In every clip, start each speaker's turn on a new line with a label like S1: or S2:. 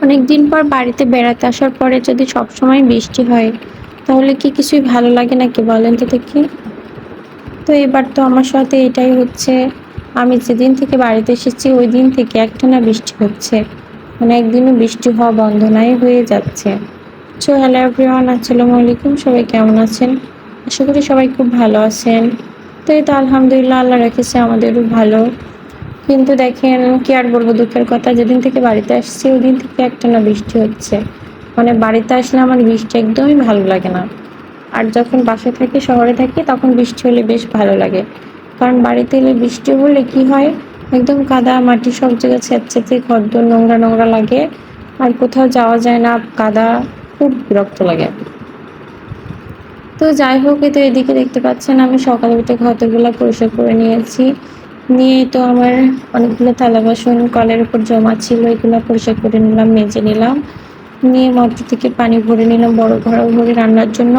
S1: অনেকদিন পর বাড়িতে বেড়াতে আসার পরে যদি সবসময় বৃষ্টি হয়, তাহলে কি কিছুই ভালো লাগে নাকি বলেন তো দেখি? তো এবার তো আমার সাথে এটাই হচ্ছে। আমি যেদিন থেকে বাড়িতে এসেছি ওই দিন থেকে একটানা বৃষ্টি হচ্ছে। মানে একদিনও বৃষ্টি হওয়া বন্ধ নাই, হয়ে যাচ্ছে। হ্যালো এভরিওয়ান, আসসালামু আলাইকুম। সবাই কেমন আছেন? আশা করি সবাই খুব ভালো আছেন। তো এই তো আলহামদুলিল্লাহ, আল্লাহ রেখেছে আমাদেরও ভালো। কিন্তু দেখেন কি আর বলবো, দুঃখের কথা, যেদিন থেকে বাড়িতে আসছি ওদিন থেকে একটানা বৃষ্টি হচ্ছে। মানে বাড়িতে আসলে আমার বৃষ্টি একদমই ভালো লাগে না। আর যখন বাসায় থাকি, শহরে থাকি, তখন বৃষ্টি হলে বেশ ভালো লাগে। কারণ বাড়িতে এলে বৃষ্টি হলে কি হয়, একদম কাদা মাটি সব জায়গায় ছেঁচড়েতে ঘরদোর নোংরা নোংরা লাগে। আর কোথাও যাওয়া যায় না, কাদা, খুব বিরক্ত লাগে। তো যাই হোক, এই তো এদিকে দেখতে পাচ্ছেন আমি সকালে উঠে ঘরগুলো পরিষ্কার করে নিয়েছি। নিয়ে তো আমার অনেকগুলো থালা বাসন কলের উপর জমা ছিল, এগুলো পরিষ্কার করে নিলাম, মেজে নিলাম। নিয়ে মোটর থেকে পানি ভরে নিলাম বড় ঘড়া ভরে রান্নার জন্য।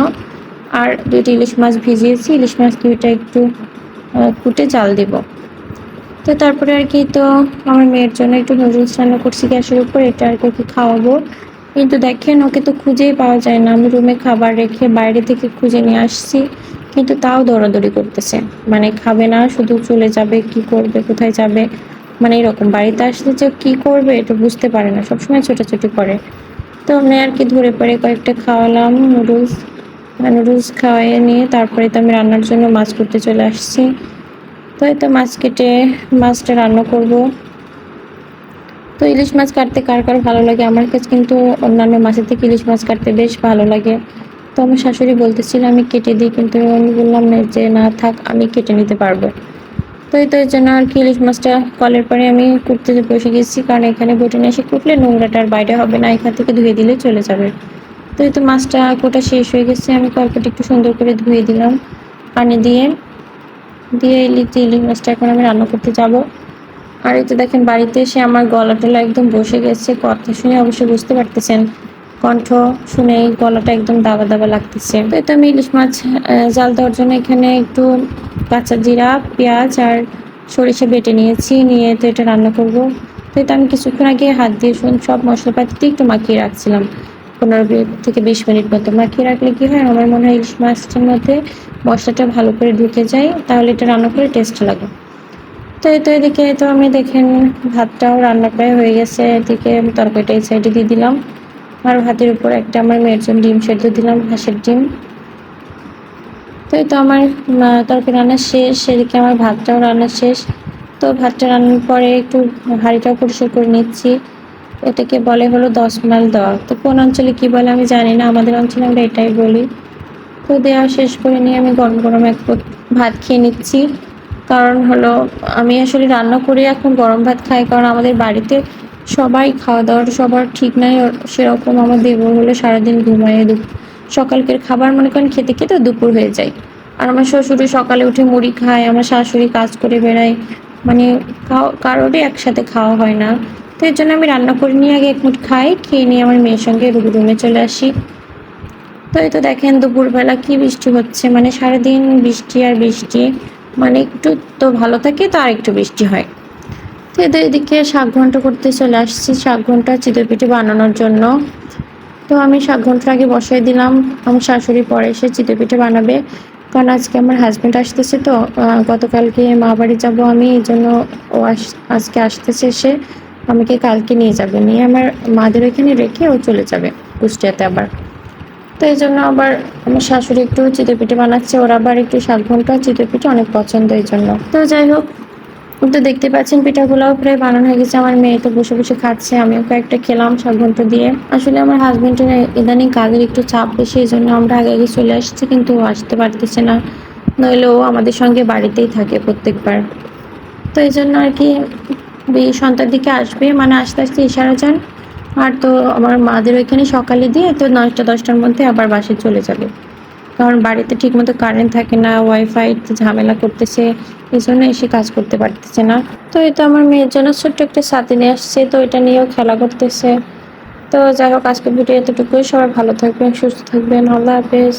S1: আর ২টি ইলিশ মাছ ভিজিয়েছি, ইলিশ মাছ ২টা একটু কুটে জাল দিব। তো তারপরে আর কি, তো আমার মেয়ের জন্য একটু নুডলস রান্না করছি গ্যাসের উপর, এটা আর কি ওকে খাওয়াবো। কিন্তু দেখেন ওকে তো খুঁজেই পাওয়া যায় না। আমি রুমে খাবার রেখে বাইরে থেকে খুঁজে নিয়ে আসছি, কিন্তু তাও দৌড়াদৌড়ি করতেছে। মানে খাবে না, শুধু চলে যাবে, কি করবে, কোথায় যাবে, মানে এরকম। বাড়িতে আসলে যে কি করবে এটা বুঝতে পারে না, সবসময় ছোটাছুটি করে। তো আমি আর কি ধরে পড়ে কয়েকটা খাওয়ালাম নুডলস। নুডলস খাওয়াইয়ে নিয়ে তারপরে তো আমি রান্নার জন্য মাছ করতে চলে আসছি। তো এই তো মাছ কেটে মাছটা রান্না করব। তো ইলিশ মাছ কাটতে কার কার ভালো লাগে? আমার কাছে কিন্তু অন্যান্য মাছের থেকে ইলিশ মাছ কাটতে বেশ ভালো লাগে। তো আমার শাশুড়ি বলতেছিল আমি কেটে দিই, কিন্তু আমি বললাম না, যে না থাক, আমি কেটে নিতে পারবো। তো এই তো এর জন্য আর কি ইলিশ মাছটা কলের পরে আমি কুটতে বসে গেছি, কারণ এখানে বটে নিয়ে এসে কুটলে নোংরাটা আর বাইরে হবে না, এখান থেকে ধুয়ে দিলে চলে যাবে। তো এই তো মাছটা কোটা শেষ হয়ে গেছে, আমি কলপাটা একটু সুন্দর করে ধুয়ে দিলাম পানি দিয়ে। ইলিশ মাছটা এখন আমি রান্না করতে যাব। আর এই তো দেখেন বাড়িতে এসে আমার গলা টলা একদম বসে গেছে। কথা শুনে অবশ্যই বুঝতে পারতেছেন, কণ্ঠ শুনে গলাটা একদম দাবা দাবা লাগতেছে। তো এটা আমি ইলিশ মাছ জাল দেওয়ার জন্য এখানে একটু কাঁচা জিরা, পেঁয়াজ আর সরিষা বেটে নিয়েছি। নিয়ে তো এটা রান্না করব। তো এটা আমি কিছুক্ষণ আগে হাত দিয়ে সব মশলাপাতিতে একটু মাখিয়ে রাখছিলাম, ১৫ থেকে ২০ মিনিট মতো। মাখিয়ে রাখলে কি হয়, আমার মনে হয় ইলিশ মাছটার মধ্যে মশলাটা ভালো করে ঢুকে যায়, তাহলে এটা রান্না করে টেস্ট লাগে। তো এই তো এদিকে তো আমি দেখেন ভাতটাও রান্না প্রায় হয়ে গেছে। এদিকে তরকারিটা এই সাইডে দিয়ে দিলাম। আর ভাতের উপর একটা আমার মেয়ের জন্য ডিম সেদ্ধ দিলাম, হাঁসের ডিম। তো এই তো আমার তরকারি রান্না শেষ, সেদিকে আমার ভাতটাও রান্না শেষ। তো ভাতটা রান্নার পরে একটু হাঁড়িটাও পরিষ্কার করে নিচ্ছি। এটাকে বলে হলো ১০ মাইল দেওয়া। তো কোন অঞ্চলে কি বলে আমি জানি না, আমাদের অঞ্চলে আমরা এটাই বলি। তো দেওয়া শেষ করে নিয়ে আমি গরম গরম এক ভাত খেয়ে নিচ্ছি। কারণ হলো আমি আসলে রান্না করে এখন গরম ভাত খাই, কারণ আমাদের বাড়িতে সবাই খাওয়া দাওয়ার সবার ঠিক নাই সেরকম। আমার দেবর হলে সারাদিন ঘুমায়, সকালকের খাবার মনে করেন খেতে খেতে দুপুর হয়ে যায়। আর আমার শ্বশুরই সকালে উঠে মুড়ি খায়, আমার শাশুড়ি কাজ করে বেড়ায়। মানে কারোরই একসাথে খাওয়া হয় না। তো এর জন্য আমি রান্না করে নিয়ে আগে এক মুঠ খাই, খেয়ে নিয়ে আমার মেয়ের সঙ্গে রুমে চলে আসি। তো এই তো দেখেন দুপুরবেলা কি বৃষ্টি হচ্ছে, মানে সারাদিন বৃষ্টি আর বৃষ্টি। মানে একটু তো ভালো থাকে, তো আর একটু বৃষ্টি হয়। তো এদের এদিকে শাক ঘন্ট করতে চলে আসছি, শাক ঘন্ট চিতই পিঠে বানানোর জন্য। তো আমি শাক ঘন্টটা আগে বসাই দিলাম। আমার শাশুড়ি পরে এসে চিতই পিঠে বানাবে, কারণ আজকে আমার হাজব্যান্ড আসতেছে। তো গতকালকে মা বাড়ি যাবো আমি, এই জন্য ও আজকে আসতেছে। সে আমাকে কালকে নিয়ে যাবে, নিয়ে আমার মাদের ওইখানে রেখে ও চলে যাবে কুষ্টিয়াতে আবার। তো এই জন্য আবার আমার শাশুড়ি একটু চিতই পিঠে বানাচ্ছে, ওর আবার একটু শাক ঘন্ট আর চিতই পিঠে অনেক পছন্দ, এই জন্য। তো যাই হোক, তো দেখতে পাচ্ছেন পিঠাগুলোও প্রায় বানানো হয়ে গেছে। আমার মেয়ে তো বসে বসে খাচ্ছে, আমিও কয়েকটা খেলাম শাক ঘন্ট দিয়ে। আসলে আমার হাজবেন্ডের ইদানিং কাজের একটু চাপ বেশি, এই জন্য আমরা আগে আগে চলে আসছি, কিন্তু ও আসতে পারতেছে না। নইলে ও আমাদের সঙ্গে বাড়িতেই থাকে প্রত্যেকবার। তো এই জন্য আর কি সন্ধ্যার দিকে আসবে, মানে আস্তে আস্তে ইশারা যান। আর তো আমার মাদের ওইখানে সকালে দিয়ে তো ৯টা-১০টার মধ্যে আবার বাসায় চলে যাবে, কারণ বাড়িতে ঠিকমতো কারেন্ট থাকে না, ওয়াইফাই ঝামেলা করতেছে, এই জন্য এসে কাজ করতে পারতেছে না। তো এই তো আমার মেয়ের জন্য ছোট্ট একটা ছাতি নিয়ে আসছে, তো এটা নিয়েও খেলা করতেছে। তো যাই হোক, আজকের ভিডিও এতটুকুই। সবাই ভালো থাকবেন, সুস্থ থাকবেন, আল্লাহ হাফেজ।